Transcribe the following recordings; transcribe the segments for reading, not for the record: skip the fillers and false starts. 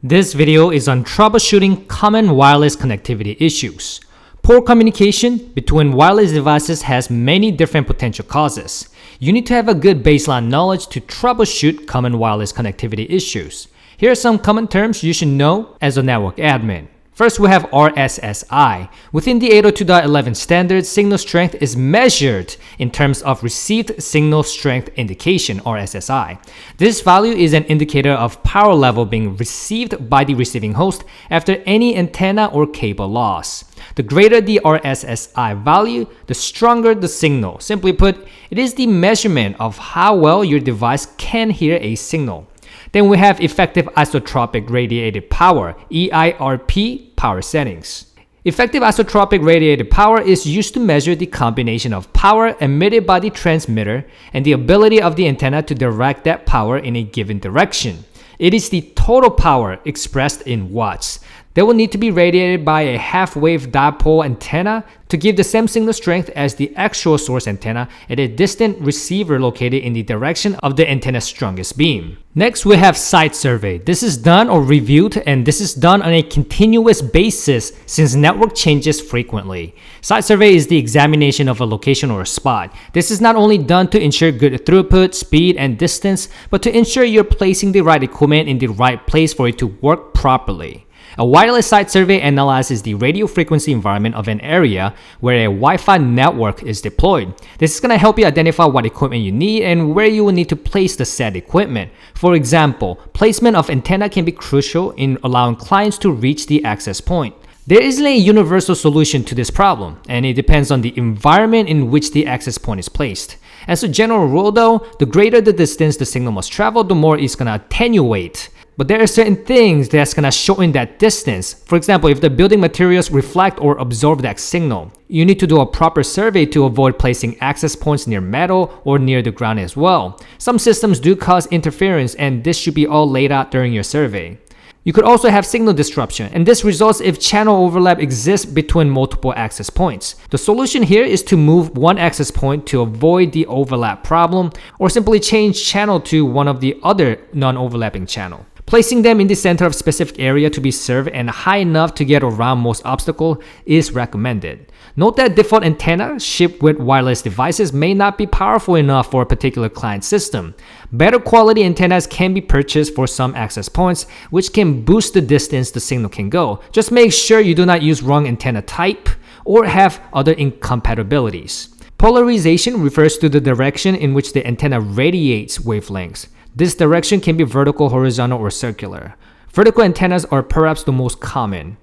This video is on troubleshooting common wireless connectivity issues. Poor communication between wireless devices has many different potential causes. You need to have a good baseline knowledge to troubleshoot common wireless connectivity issues. Here are some common terms you should know as a network admin. First, we have RSSI. Within the 802.11 standard, signal strength is measured in terms of received signal strength indication, RSSI. This value is an indicator of power level being received by the receiving host after any antenna or cable loss. The greater the RSSI value, the stronger the signal. Simply put, it is the measurement of how well your device can hear a signal. Then we have effective isotropic radiated power, EIRP, power settings. Effective isotropic radiated power is used to measure the combination of power emitted by the transmitter and the ability of the antenna to direct that power in a given direction. It is the total power expressed in watts. They will need to be radiated by a half-wave dipole antenna to give the same signal strength as the actual source antenna at a distant receiver located in the direction of the antenna's strongest beam. Next, we have site survey. This is done or reviewed, and this is done on a continuous basis since network changes frequently. Site survey is the examination of a location or a spot. This is not only done to ensure good throughput, speed, and distance, but to ensure you're placing the right equipment in the right place for it to work properly. A wireless site survey analyzes the radio frequency environment of an area where a Wi-Fi network is deployed. This is going to help you identify what equipment you need and where you will need to place the said equipment. For example, placement of antenna can be crucial in allowing clients to reach the access point. There isn't a universal solution to this problem, and it depends on the environment in which the access point is placed. As a general rule though, the greater the distance the signal must travel, the more it's going to attenuate. But there are certain things that's going to shorten that distance. For example, if the building materials reflect or absorb that signal, you need to do a proper survey to avoid placing access points near metal or near the ground as well. Some systems do cause interference, and this should be all laid out during your survey. You could also have signal disruption, and this results if channel overlap exists between multiple access points. The solution here is to move one access point to avoid the overlap problem, or simply change channel to one of the other non-overlapping channel. Placing them in the center of specific area to be served and high enough to get around most obstacles is recommended. Note that default antenna shipped with wireless devices may not be powerful enough for a particular client system. Better quality antennas can be purchased for some access points, which can boost the distance the signal can go. Just make sure you do not use wrong antenna type or have other incompatibilities. Polarization refers to the direction in which the antenna radiates wavelengths. This direction can be vertical, horizontal, or circular. Vertical antennas are perhaps the most common.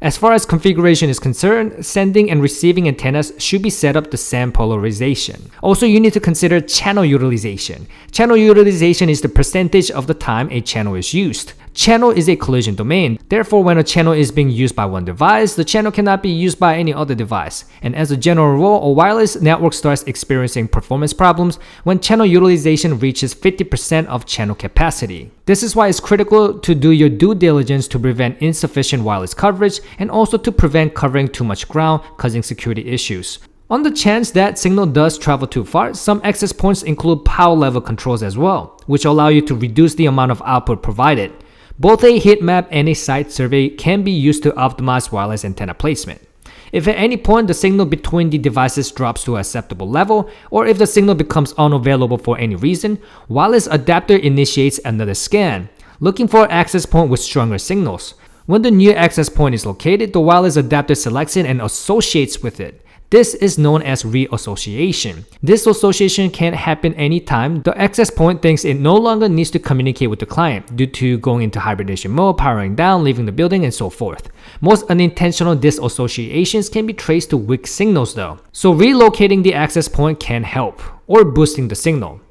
As far as configuration is concerned, sending and receiving antennas should be set up the same polarization. Also, you need to consider channel utilization. Channel utilization is the percentage of the time a channel is used. Channel is a collision domain. Therefore, when a channel is being used by one device, the channel cannot be used by any other device. And as a general rule, a wireless network starts experiencing performance problems when channel utilization reaches 50% of channel capacity. This is why it's critical to do your due diligence to prevent insufficient wireless coverage and also to prevent covering too much ground, causing security issues. On the chance that signal does travel too far, some access points include power level controls as well, which allow you to reduce the amount of output provided. Both a heat map and a site survey can be used to optimize wireless antenna placement. If at any point the signal between the devices drops to an acceptable level, or if the signal becomes unavailable for any reason, wireless adapter initiates another scan, looking for an access point with stronger signals. When the new access point is located, the wireless adapter selects it and associates with it. This is known as reassociation. This association can happen anytime the access point thinks it no longer needs to communicate with the client due to going into hibernation mode, powering down, leaving the building, and so forth. Most unintentional disassociations can be traced to weak signals though, so relocating the access point can help, or boosting the signal.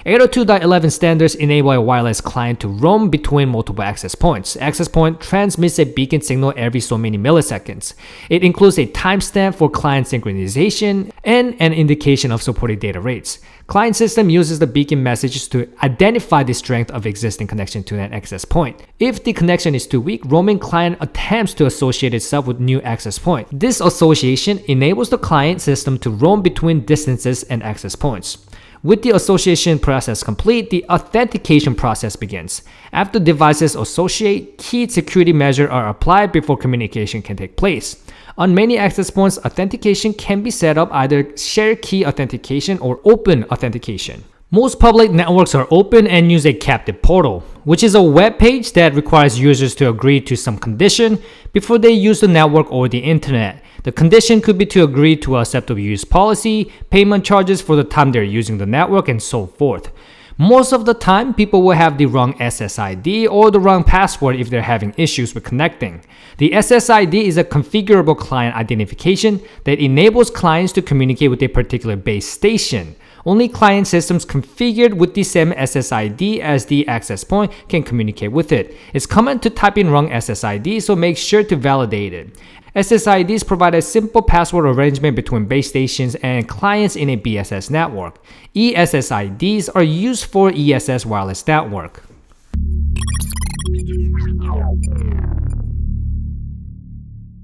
802.11 standards enable a wireless client to roam between multiple access points. Access point transmits a beacon signal every so many milliseconds. It includes a timestamp for client synchronization and an indication of supported data rates. Client system uses the beacon messages to identify the strength of existing connection to an access point. If the connection is too weak, roaming client attempts to associate itself with new access point. This association enables the client system to roam between distances and access points. With the association process complete, the authentication process begins. After devices associate, key security measures are applied before communication can take place. On many access points, authentication can be set up either shared key authentication or open authentication. Most public networks are open and use a captive portal, which is a web page that requires users to agree to some condition before they use the network or the internet. The condition could be to agree to acceptable use policy, payment charges for the time they're using the network, and so forth. Most of the time, people will have the wrong SSID or the wrong password if they're having issues with connecting. The SSID is a configurable client identification that enables clients to communicate with a particular base station. Only client systems configured with the same SSID as the access point can communicate with it. It's common to type in wrong SSID, so make sure to validate it. SSIDs provide a simple password arrangement between base stations and clients in a BSS network. ESSIDs are used for ESS wireless network.